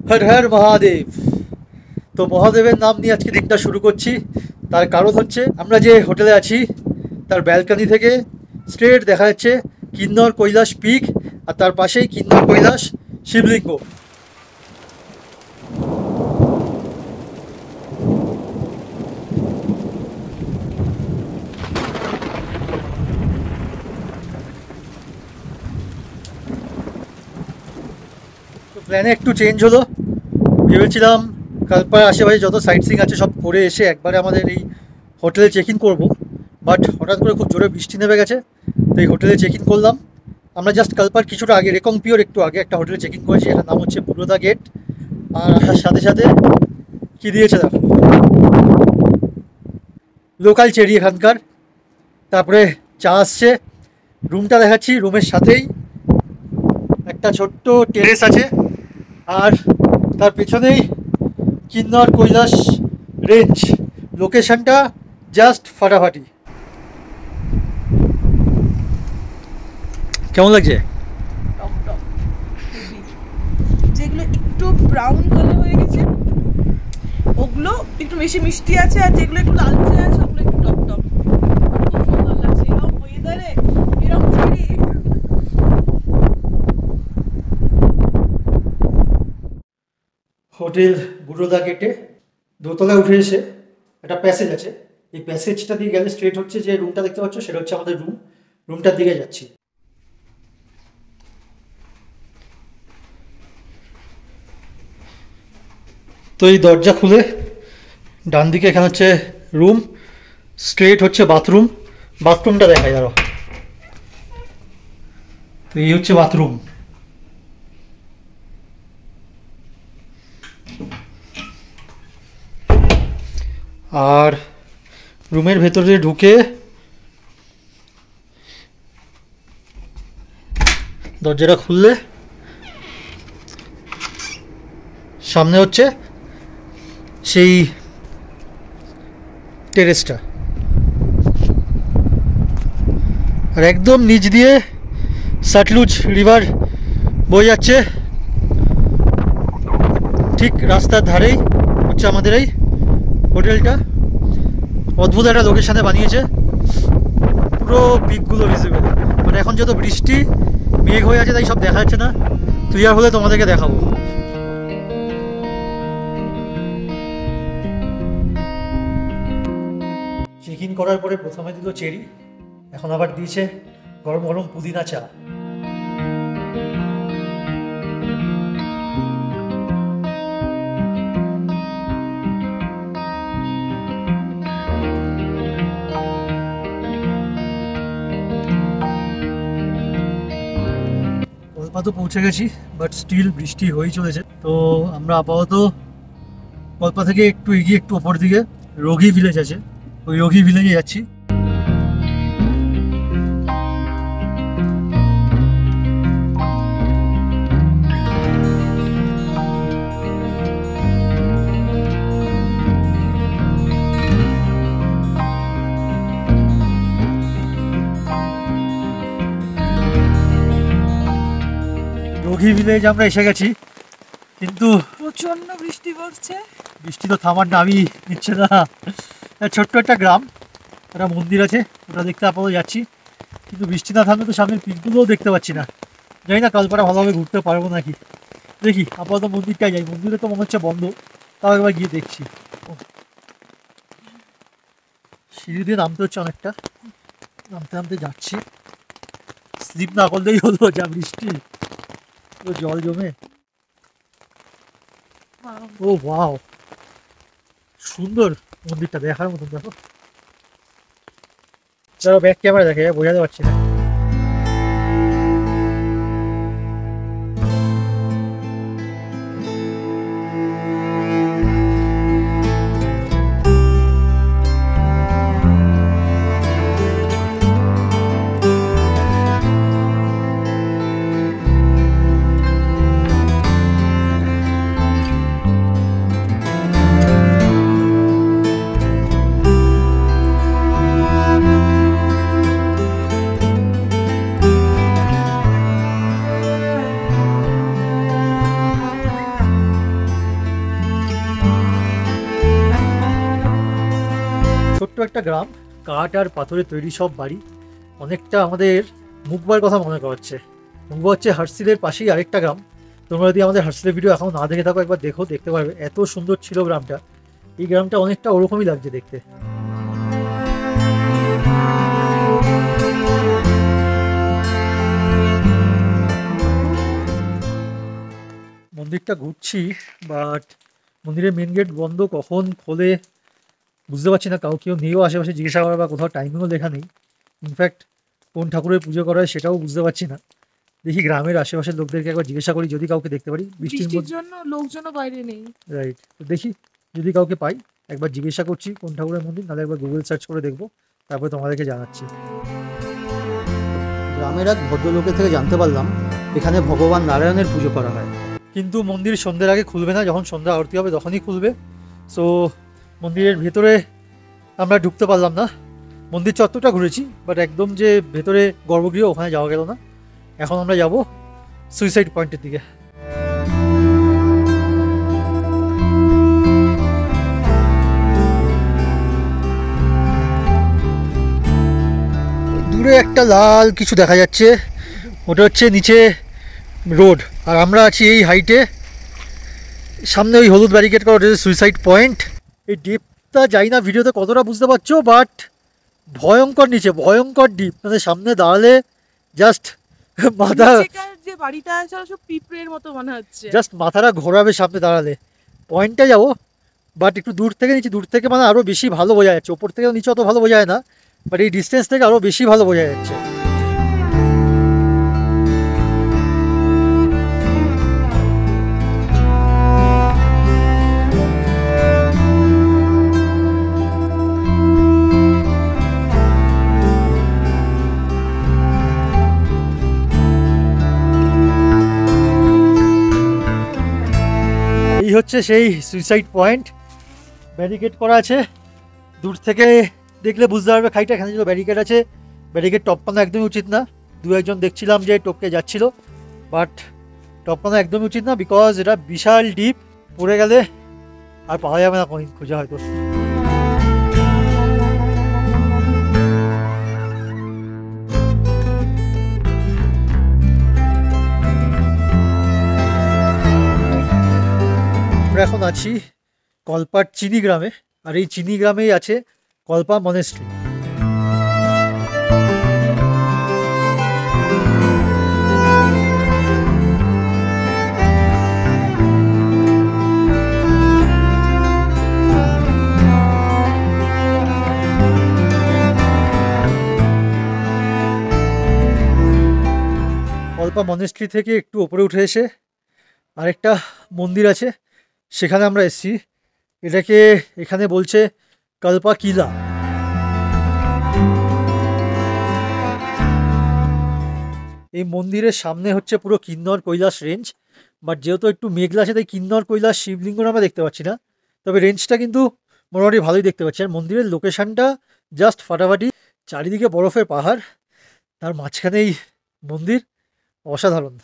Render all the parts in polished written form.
হর হর মহাদেব। তো মহাদেবের নাম নিয়ে আজকে দিনটা শুরু করছি। তার কারণ হচ্ছে আমরা যে হোটেলে আছি তার ব্যালকনি থেকে স্ট্রেট দেখা যাচ্ছে কিন্নর কৈলাস পিক, আর তার পাশেই কিন্নর কৈলাস শিবলিঙ্গ। তো প্ল্যানে একটু চেঞ্জ হলো। ভেবেছিলাম কালপাড় আশেপাশে যত সাইট সিইং আছে সব করে এসে একবারে আমাদের এই হোটেলে চেক ইন করবো, বাট হঠাৎ করে খুব জোরে বৃষ্টি নেমে গেছে। তো এই হোটেলে চেক ইন করলাম। আমরা জাস্ট কালপাড় কিছুটা আগে, রেকংপিওর একটু আগে একটা হোটেলে চেক ইন করেছি, এটার নাম হচ্ছে বুরোদা গেট। আর আসার সাথে সাথে কী দিয়েছে দেখো, লোকাল চেরি এখানকার। তারপরে চা আসছে, রুমটা দেখাচ্ছি। রুমের সাথেই একটা ছোট্ট টেরেস আছে, আর তার পেছনেই কিন্নর কৈলাস রেঞ্জ। লোকেশনটা জাস্ট ফাটাফাটি। কেমন লাগছে? যেগুলো একটু ব্রাউন কালার হয়ে গেছে ওগুলো একটু বেশি মিষ্টি আছে, আর যেগুলো একটু লালচে আছে ওগুলো একটু টক টক। খুব সুন্দর লাগছে এরকম ওয়েদারে, এরকম চেরি। হোটেল বুরোদা গেটে দোতলায় উঠে এসে একটা প্যাসেজ আছে। এই প্যাসেজটা দিয়ে গেলে স্ট্রেট হচ্ছে যে রুমটা দেখতে পাচ্ছ, সেটা হচ্ছে আমাদের রুম। রুমটার দিকে যাচ্ছি। তো এই দরজা খুলে ডান দিকে এখানে হচ্ছে রুম, স্ট্রেট হচ্ছে বাথরুম। বাথরুমটা দেখাই আরো। তো এই হচ্ছে বাথরুম। আর রুমের ভেতরে ঢুকে দরজাটা খুললে সামনে হচ্ছে সেই টেরেসটা, আর একদম নিচ দিয়ে সটলুজ রিভার বয়ে যাচ্ছে। ঠিক রাস্তার ধারেই হচ্ছে আমাদের এই হোটেলটা। অদ্ভুত একটা লোকেশানে বানিয়েছে, পুরো পিকগুলো ভিজিবল। মানে এখন যত বৃষ্টি মেঘ হয়ে আছে তাই সব দেখা যাচ্ছে না, ক্লিয়ার হলে তোমাদেরকে দেখাবো। চেক ইন করার পরে প্রথমে দিল চেরি, এখন আবার দিয়েছে গরম গরম পুদিনা চা। কল্পা তো পৌঁছে গেছি, বাট স্টিল বৃষ্টি হয়েই চলেছে। তো আমরা আপাতত কল্পা থেকে একটু এগিয়ে একটু ওপর দিকে রোগী ভিলেজ আছে, ওই রোগী ভিলেজে যাচ্ছি। রোগী ভিলেজ আমরা এসে গেছি, কিন্তু প্রচন্ড বৃষ্টি পড়ছে। বৃষ্টি তো থামার নামই নিচ্ছে না। ছোট্ট একটা গ্রাম, একটা মন্দির আছে, ওটা দেখতে আপাতত যাচ্ছি। কিন্তু বৃষ্টি না থামলে তো সামনের পিকগুলোও দেখতে পাচ্ছি না। জানি না কালপাড়া ভালোভাবে ঘুরতে পারবো নাকি, দেখি। আপাতত মন্দিরটাই যাই, মন্দিরে তো মনে হচ্ছে বন্ধ, তাও একবার গিয়ে দেখছি। সিঁড়ি দিয়ে নামতে হচ্ছে অনেকটা, নামতে নামতে যাচ্ছি। স্লিপ না করলেই হলো, যা বৃষ্টি, পুরো জল জমে। ও ওয়াও, সুন্দর মন্দিরটা, দেখার মতন। দেখো, যারা ব্যাক ক্যামেরা দেখে বোঝাতে পারছি না। একটা গ্রাম, কাঠ আর পাথরে তৈরি সব বাড়ি। অনেকটা আমাদের মুখবার কথা মনে করাচ্ছে। মুখবা হচ্ছে হার্সিলের পাশেই আরেকটা গ্রাম। তোমরা যদি আমাদের হার্সিলের ভিডিও এখন না দেখে থাকো একবার দেখো, দেখতে পারবে এত সুন্দর ছিল গ্রামটা। এই গ্রামটা অনেকটা ওরকমই লাগছে দেখতে। মন্দিরটা ঘুরছি, বাট মন্দিরের মেন গেট বন্ধ, কখন খোলে বুঝতে পারছি না। কেউ নেইও আশেপাশে জিজ্ঞাসা করা, বা কোথাও টাইমিংও লেখা নেই। ইনফ্যাক্ট কোন ঠাকুরের পুজো করা হয় সেটাও বুঝতে পারছি না। দেখি গ্রামের আশেপাশের লোকদেরকে একবার জিজ্ঞাসা করি, যদি কাউকে দেখতে পারি। বৃষ্টির জন্য লোকজনও বাইরে নেই। রাইট, তো দেখি যদি কাউকে পাই একবার জিজ্ঞাসা করছি কোন ঠাকুরের মন্দির, নাহলে একবার গুগল সার্চ করে দেখবো, তারপরে তোমাদেরকে জানাচ্ছি। গ্রামের এক ভদ্রলোকের থেকে জানতে পারলাম এখানে ভগবান নারায়ণের পুজো করা হয়, কিন্তু মন্দির সন্ধ্যের আগে খুলবে না, যখন সন্ধ্যা আরতি হবে তখনই খুলবে। সো মন্দিরের ভেতরে আমরা ঢুকতে পারলাম না। মন্দির চত্বরটা ঘুরেছি, বাট একদম যে ভেতরে গর্ভগৃহ ওখানে যাওয়া গেল না। এখন আমরা যাব সুইসাইড পয়েন্টের দিকে। দূরে একটা লাল কিছু দেখা যাচ্ছে, ওটা হচ্ছে নিচে রোড, আর আমরা আছি এই হাইটে। সামনে ওই হলুদ ব্যারিকেড করা হচ্ছে সুইসাইড পয়েন্ট। এই ডিপটা যাই না ভিডিওতে কতটা বুঝতে পারছো, বাট ভয়ঙ্কর নিচে, ভয়ঙ্কর ডিপ। মানে সামনে দাঁড়ালে জাস্ট মাথা, যে বাড়িটা আছে সব পিঁপড়ের মতো মনে হচ্ছে, জাস্ট মাথাটা ঘোরাবে সামনে দাঁড়ালে। পয়েন্টে যাবো, বাট একটু দূর থেকে নিচে, দূর থেকে মানে আরও বেশি ভালো বোঝা যাচ্ছে। ওপর থেকে নিচে অত ভালো বোঝা যায় না, বাট এই ডিস্টেন্স থেকে আরও বেশি ভালো বোঝা যাচ্ছে। এই হচ্ছে সেই সুইসাইড পয়েন্ট, ব্যারিকেড করা আছে। দূর থেকে দেখলে বুঝতে পারবে খাইটা, এখানে যে ব্যারিকেড আছে, ব্যারিকেড টপকানো একদমই উচিত না। দু একজন দেখছিলাম যে টপকে যাচ্ছিল, বাট টপকানো একদমই উচিত না, বিকজ এটা বিশাল ডিপ। পড়ে গেলে আর পাওয়া যাবে না কোনোদিন খুঁজে হয়তো। আমরা এখন আছি কলপার চিনি গ্রামে, আর এই চিনি গ্রামেই আছে কল্পা মনেস্ট্রি। কল্পা মনেস্ট্রি থেকে একটু ওপরে উঠে এসে আরেকটা মন্দির আছে, সেখানে আমরা এসেছি। এটাকে এখানে বলছে কল্পা কিলা। এই মন্দিরের সামনে হচ্ছে পুরো কিন্নর কৈলাস রেঞ্জ, বাট যেহেতু একটু মেঘলা আছে তাই কিন্নর কৈলাস শিবলিঙ্গ আমরা দেখতে পাচ্ছি না, তবে রেঞ্জটা কিন্তু মোটামুটি ভালোই দেখতে পাচ্ছি। আর মন্দিরের লোকেশনটা জাস্ট ফাটাফাটি, চারিদিকে বরফের পাহাড়, তার মাঝখানেই মন্দির, অসাধারণ।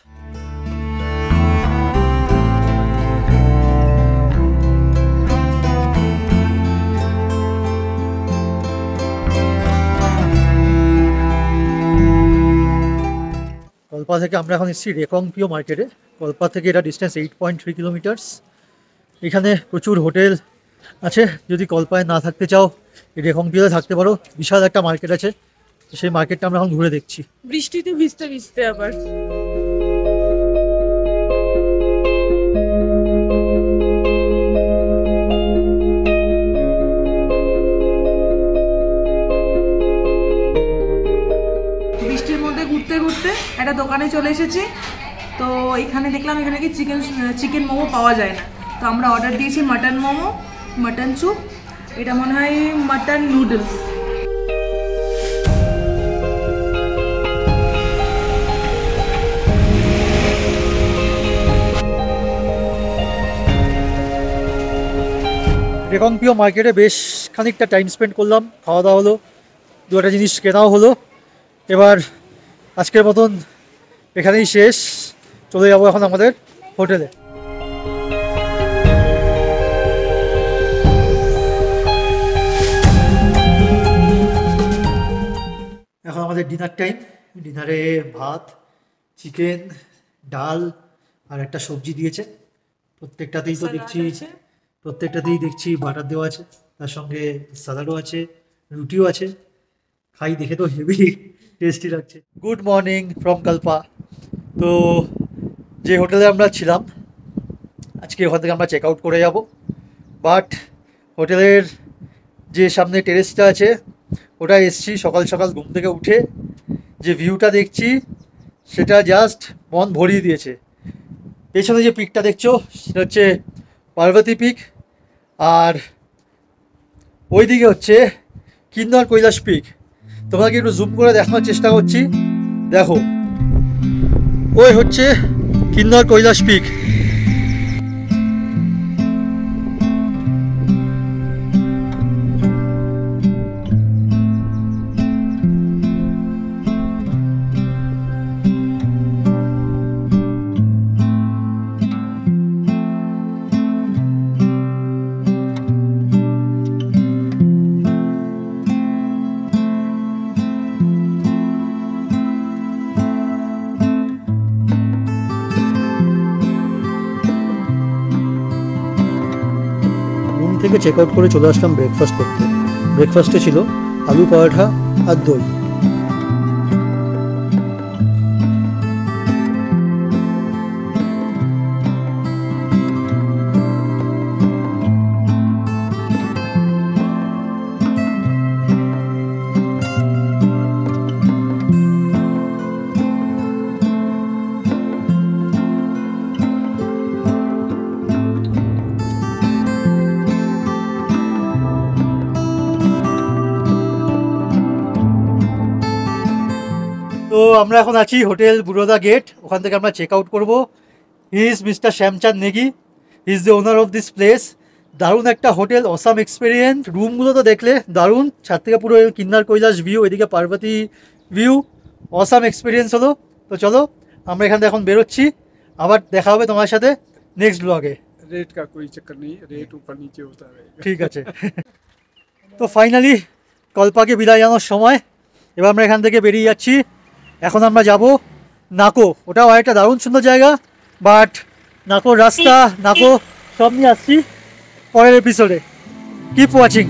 কল্পা থেকে আমরা এখন এসেছি রেকংপিও মার্কেটে। কল্পা থেকে এটা ডিস্টেন্স 8.3 কিলোমিটার্স। এখানে প্রচুর হোটেল আছে, যদি কল্পায় না থাকতে চাও এই রেকংপিওতে থাকতে পারো। বিশাল একটা মার্কেট আছে, সেই মার্কেটটা আমরা এখন ঘুরে দেখছি। বৃষ্টিতে ভিজতে ভিজতে আবার ঘুরতে ঘুরতে একটা দোকানে চলে এসেছি। তো এখানে দেখলাম এখানে কি চিকেন মোমো পাওয়া যায় না, তো আমরা অর্ডার দিয়েছি মাটন মোমো, মাটন স্যুপ, এটা মনে হয় মাটন নুডলস। রেকংপিও মার্কেটে বেশ খানিকটা টাইম স্পেন্ড করলাম, খাওয়া দাওয়া হলো, দু একটা জিনিস কেনাও হলো। এবার আজকের মতন এখানেই শেষ, চলে যাবো এখন আমাদের হোটেলে। আমাদের ডিনার টাইম। ডিনারে ভাত, চিকেন, ডাল আর একটা সবজি দিয়েছে। প্রত্যেকটাতেই দেখছি বাটার দেওয়া আছে, তার সঙ্গে স্যালাডও আছে, রুটিও আছে। খাই, দেখে তো হেভি টেস্টি লাগছে। Good morning from Kalpa. তো যে হোটেলে আমরা ছিলাম আজকে, ওখান থেকে আমরা চেক আউট করে যাব। বাট হোটেলের যে সামনে টেরেসটা আছে ওটা এসছি সকাল সকাল ঘুম থেকে উঠে, যে ভিউটা দেখছি সেটা জাস্ট মন ভরিয়ে দিয়েছে। পেছনে যে পিকটা দেখছো সেটা হচ্ছে পার্বতী পিক, আর ওইদিকে হচ্ছে কিন্নর কৈলাস পিক। তোমাকে একটু জুম করে দেখানোর চেষ্টা করছি, দেখো ওই হচ্ছে কিন্নর কৈলাস পিক। থেকে চেক আউট করে চলে আসলাম ব্রেকফাস্ট করতে। ব্রেকফাস্টে ছিল আলু পরোটা আর দই। তো আমরা এখন আছি হোটেল বুরোদা গেট, ওখান থেকে আমরা চেক আউট করবো। He is mister Shyamchand Nikki, he is the owner of this place. দারুণ একটা হোটেল, অসাম এক্সপিরিয়েন্স। রুমগুলো তো দেখলে দারুণ, ছাদ থেকে পুরো কিন্নার কৈলাস ভিউ, এদিকে পার্বতী ভিউ, অসাম এক্সপিরিয়েন্স হলো। তো চলো আমরা এখান থেকে এখন বেরোচ্ছি, আবার দেখা হবে তোমার সাথে নেক্সট ব্লগে। रेट का कोई चक्कर नहीं, रेट ऊपर नीचे होता रहेगा। ঠিক আছে। তো ফাইনালি কল্পাকে বিদায় জানানোর সময়, এবার আমরা এখান থেকে বেরিয়ে যাচ্ছি। এখন আমরা যাব নাকো, ওটাও একটা দারুণ সুন্দর জায়গা, বাট নাকোর রাস্তা, নাকো সব নিয়ে আসছি পরের এপিসোডে। Keep watching.